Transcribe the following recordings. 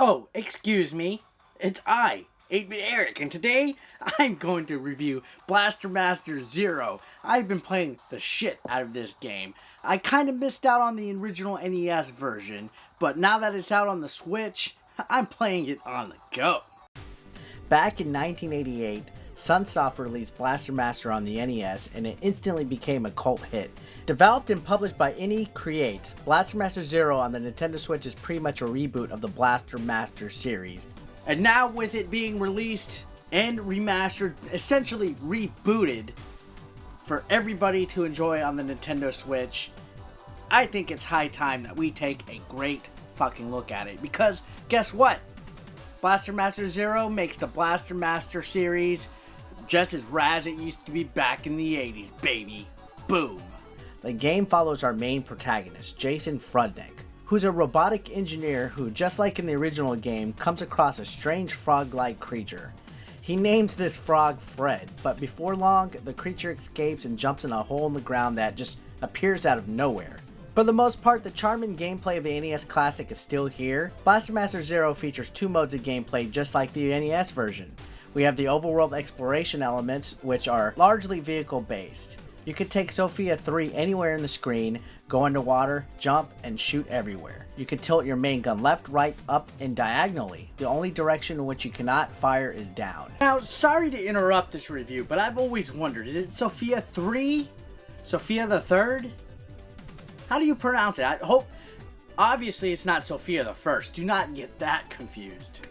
Oh, excuse me. It's I, 8-Bit Eric, and today I'm going to review Blaster Master Zero. I've been playing the shit out of this game. I kind of missed out on the original NES version, but now that it's out on the Switch, I'm playing it on the go. Back in 1988, Sunsoft released Blaster Master on the NES, and it instantly became a cult hit. Developed and published by NE Creates, Blaster Master Zero on the Nintendo Switch is pretty much a reboot of the Blaster Master series. And now with it being released and remastered, essentially rebooted for everybody to enjoy on the Nintendo Switch, I think it's high time that we take a great fucking look at it. Because guess what? Blaster Master Zero makes the Blaster Master series just as rad as it used to be back in the 80s, baby. Boom. The game follows our main protagonist, Jason Frudnick, who's a robotic engineer who, just like in the original game, comes across a strange frog-like creature. He names this frog Fred, but before long, the creature escapes and jumps in a hole in the ground that just appears out of nowhere. For the most part, the charm and gameplay of the NES Classic is still here. Blaster Master Zero features two modes of gameplay just like the NES version. We have the overworld exploration elements, which are largely vehicle-based. You can take Sophia 3 anywhere in the screen, go underwater, jump, and shoot everywhere. You can tilt your main gun left, right, up, and diagonally. The only direction in which you cannot fire is down. Now, sorry to interrupt this review, but I've always wondered, is it Sophia 3? Sophia the Third? How do you pronounce it? I hope, obviously it's not Sophia the First. Do not get that confused.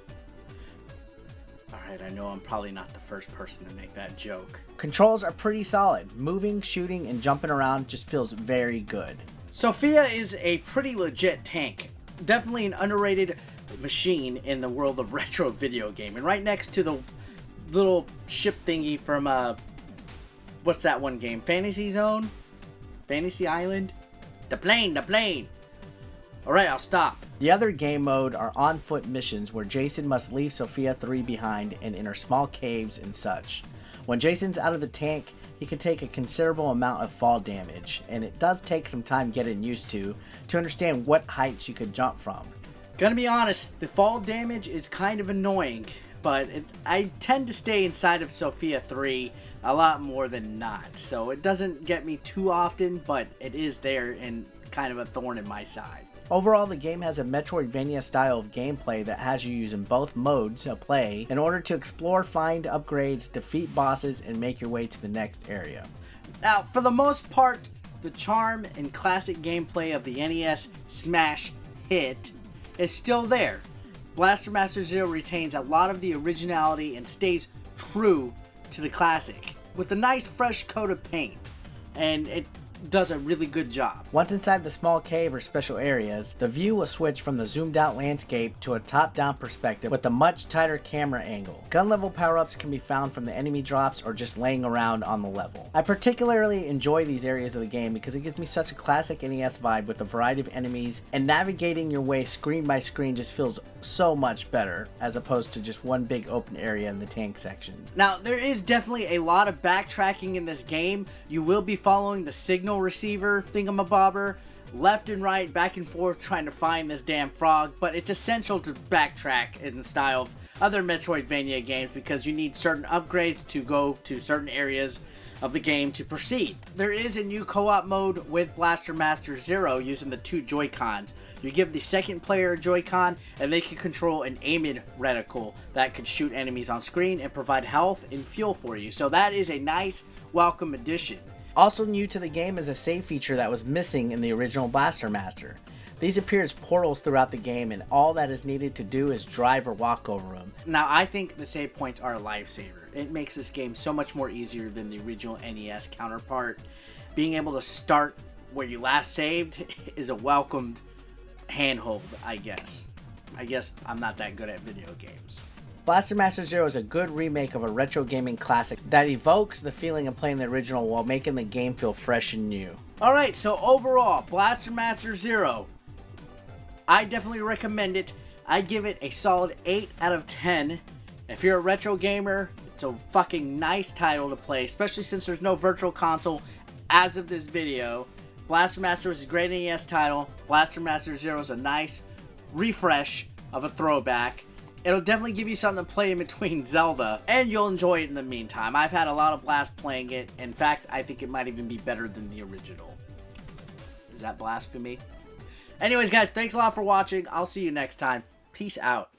Alright, I know I'm probably not the first person to make that joke. Controls are pretty solid. Moving, shooting, and jumping around just feels very good. Sophia is a pretty legit tank. Definitely an underrated machine in the world of retro video gaming. Right next to the little ship thingy from, what's that one game? Fantasy Zone? Fantasy Island? The plane! Alright, I'll stop. The other game mode are on-foot missions where Jason must leave Sophia 3 behind and enter small caves and such. When Jason's out of the tank, he can take a considerable amount of fall damage, and it does take some time getting used to understand what heights you can jump from. Gonna be honest, the fall damage is kind of annoying, but I tend to stay inside of Sophia 3 a lot more than not, so it doesn't get me too often, but it is there and kind of a thorn in my side. Overall, the game has a Metroidvania style of gameplay that has you using both modes of play in order to explore, find upgrades, defeat bosses, and make your way to the next area. Now, for the most part, the charm and classic gameplay of the NES smash hit is still there. Blaster Master Zero retains a lot of the originality and stays true to the classic with a nice fresh coat of paint, and it does a really good job. Once inside the small cave or special areas, the view will switch from the zoomed out landscape to a top-down perspective with a much tighter camera angle. Gun level power-ups can be found from the enemy drops or just laying around on the level. I particularly enjoy these areas of the game because it gives me such a classic NES vibe with a variety of enemies, and navigating your way screen by screen just feels so much better as opposed to just one big open area in the tank section. Now, there is definitely a lot of backtracking in this game. You will be following the signal receiver thingamabobber left and right, back and forth, trying to find this damn frog, but it's essential to backtrack in the style of other Metroidvania games because you need certain upgrades to go to certain areas of the game to proceed. There is a new co-op mode with Blaster Master Zero using the two Joy-Cons. You give the second player a Joy-Con and they can control an aiming reticle that can shoot enemies on screen and provide health and fuel for you. So that is a nice welcome addition. Also new to the game is a save feature that was missing in the original Blaster Master. These appear as portals throughout the game, and all that is needed to do is drive or walk over them. Now, I think the save points are a lifesaver. It makes this game so much more easier than the original NES counterpart. Being able to start where you last saved is a welcomed handhold, I guess. I guess I'm not that good at video games. Blaster Master Zero is a good remake of a retro gaming classic that evokes the feeling of playing the original while making the game feel fresh and new. Alright, so overall, Blaster Master Zero, I definitely recommend it. I give it a solid 8 out of 10. If you're a retro gamer, it's a fucking nice title to play, especially since there's no virtual console as of this video. Blaster Master is a great NES title. Blaster Master Zero is a nice refresh of a throwback. It'll definitely give you something to play in between Zelda, and you'll enjoy it in the meantime. I've had a lot of blast playing it. In fact, I think it might even be better than the original. Is that blasphemy? Anyways, guys, thanks a lot for watching. I'll see you next time. Peace out.